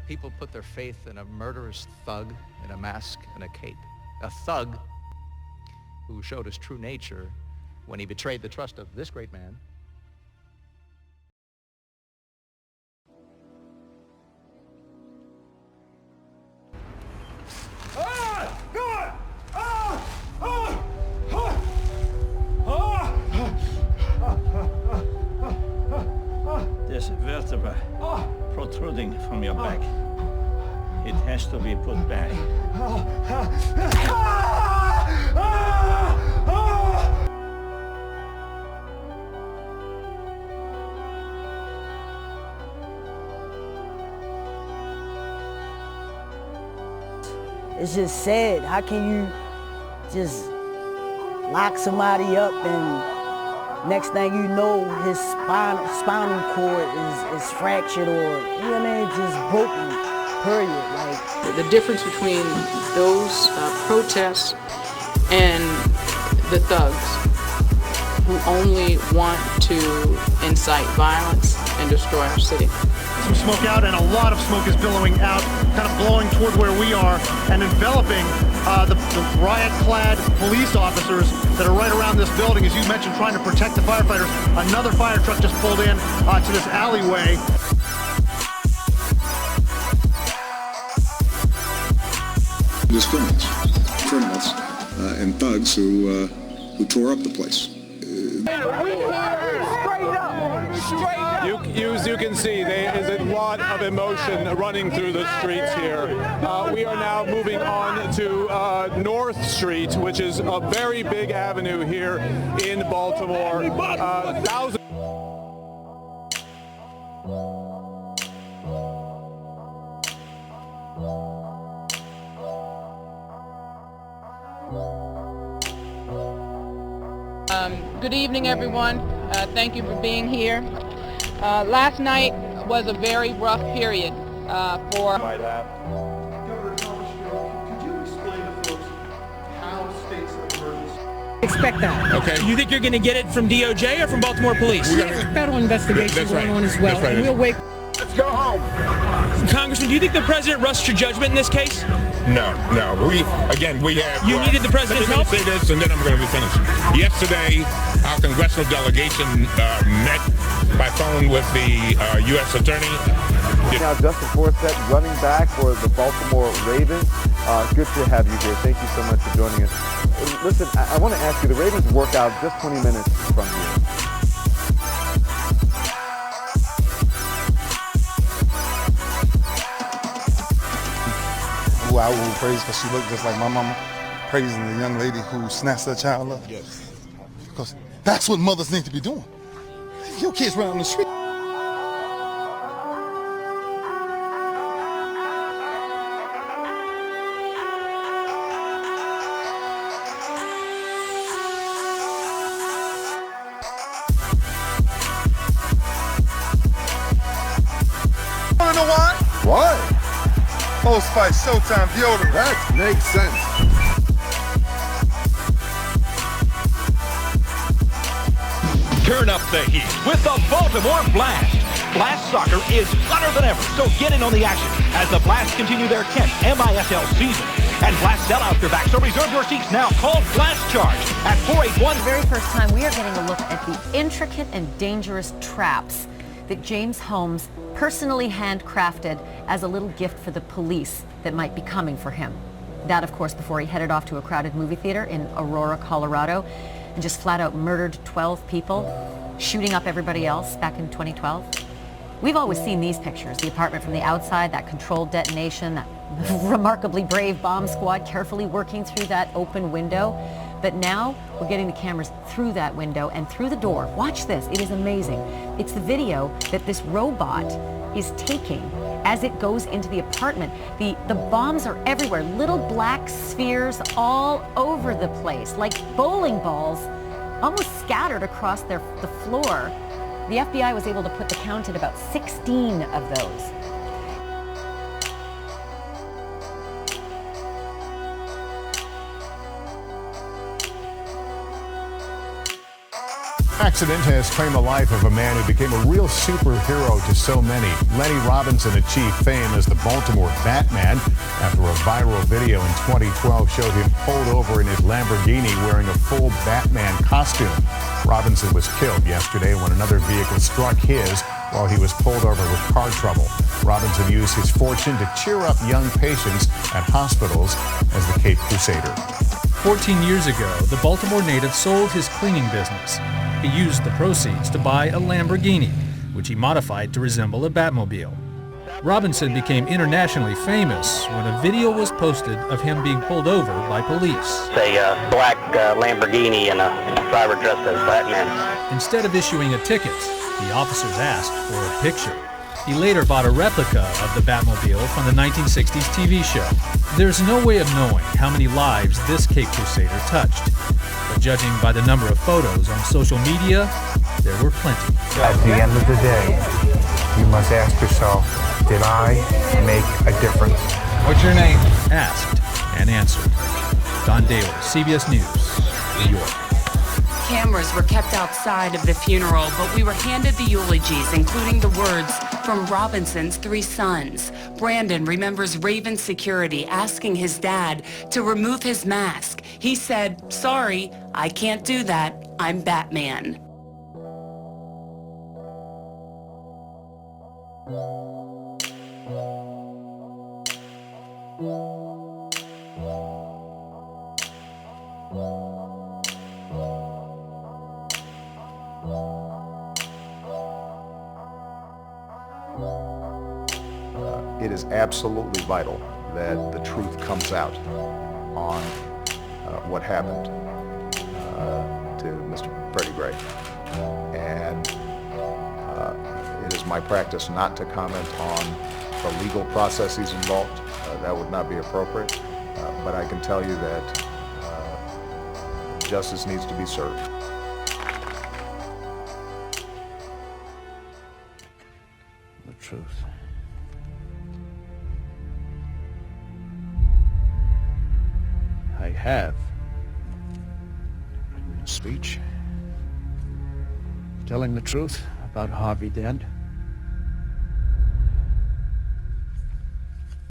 People put their faith in a murderous thug in a mask and a cape. A thug who showed his true nature when he betrayed the trust of this great man. There's a vertebra protruding from your back. It has to be put back. It's just sad. How can you just lock somebody up and next thing you know, his spinal cord is fractured, or, you know what I mean, just broken, period. Like, the difference between those protests and the thugs who only want to incite violence and destroy our city. Some smoke out, and a lot of smoke is billowing out, kind of blowing toward where we are and enveloping the riot-clad police officers that are right around this building, as you mentioned, trying to protect the firefighters. Another fire truck just pulled in to this alleyway. There's criminals and thugs who tore up the place. As you can see, there is a lot of emotion running through the streets here. We are now moving on to North Street, which is a very big avenue here in Baltimore. Thousands. Good evening, everyone. Thank you for being here. Last night was a very rough period for... Governor Thomas, could you explain to folks how states of emergency... Expect that. Okay. You think you're going to get it from DOJ or from Baltimore Police? There's a federal investigation going on as well. That's right. And we'll wait. Let's go home. Congressman, do you think the president rushed your judgment in this case? No. We have... You needed the president's help? Let me say this, and then I'm going to be finished. Yesterday, our congressional delegation met by phone with the U.S. Attorney. Now, Justin Forsett, running back for the Baltimore Ravens. Good to have you here. Thank you so much for joining us. Listen, I want to ask you, the Ravens work out just 20 minutes from here. Who I will praise because she looked just like my mama, praising the young lady who snatched her child up. Yes. Because that's what mothers need to be doing. Your kids run on the street. Wanna know why? Why? Post fight Showtime deodorant. That makes sense. Turn up the heat with the Baltimore Blast. Blast soccer is hotter than ever, so get in on the action as the Blast continue their 10th MISL season. And Blast sellouts are back, so reserve your seats now. Call Blast Charge at 481. For the very first time, we are getting a look at the intricate and dangerous traps that James Holmes personally handcrafted as a little gift for the police that might be coming for him. That, of course, before he headed off to a crowded movie theater in Aurora, Colorado, and just flat out murdered 12 people, shooting up everybody else back in 2012. We've always seen these pictures, the apartment from the outside, that controlled detonation, that remarkably brave bomb squad carefully working through that open window. But now we're getting the cameras through that window and through the door. Watch this, it is amazing. It's the video that this robot is taking as it goes into the apartment. The bombs are everywhere, little black spheres all over the place, like bowling balls, almost scattered across the floor. The FBI was able to put the count at about 16 of those. Accident has claimed the life of a man who became a real superhero to so many. Lenny Robinson achieved fame as the Baltimore Batman after a viral video in 2012 showed him pulled over in his Lamborghini wearing a full Batman costume. Robinson was killed yesterday when another vehicle struck his while he was pulled over with car trouble. Robinson used his fortune to cheer up young patients at hospitals as the Cape Crusader. 14 years ago, the Baltimore native sold his cleaning business. He used the proceeds to buy a Lamborghini, which he modified to resemble a Batmobile. Robinson became internationally famous when a video was posted of him being pulled over by police. It's a black Lamborghini and a driver dressed as Batman. Instead of issuing a ticket, the officers asked for a picture. He later bought a replica of the Batmobile from the 1960s TV show. There's no way of knowing how many lives this Cape Crusader touched, but judging by the number of photos on social media, there were plenty. At the end of the day, you must ask yourself, did I make a difference? What's your name? Asked and answered. Don Daly, CBS News, New York. Cameras were kept outside of the funeral, but we were handed the eulogies, including the words from Robinson's 3 sons. Brandon remembers Raven security asking his dad to remove his mask. He said, "Sorry, I can't do that. I'm Batman." It is absolutely vital that the truth comes out on what happened to Mr. Freddie Gray. And it is my practice not to comment on the legal processes involved. That would not be appropriate. But I can tell you that justice needs to be served. The truth. I have written a speech telling the truth about Harvey Dent.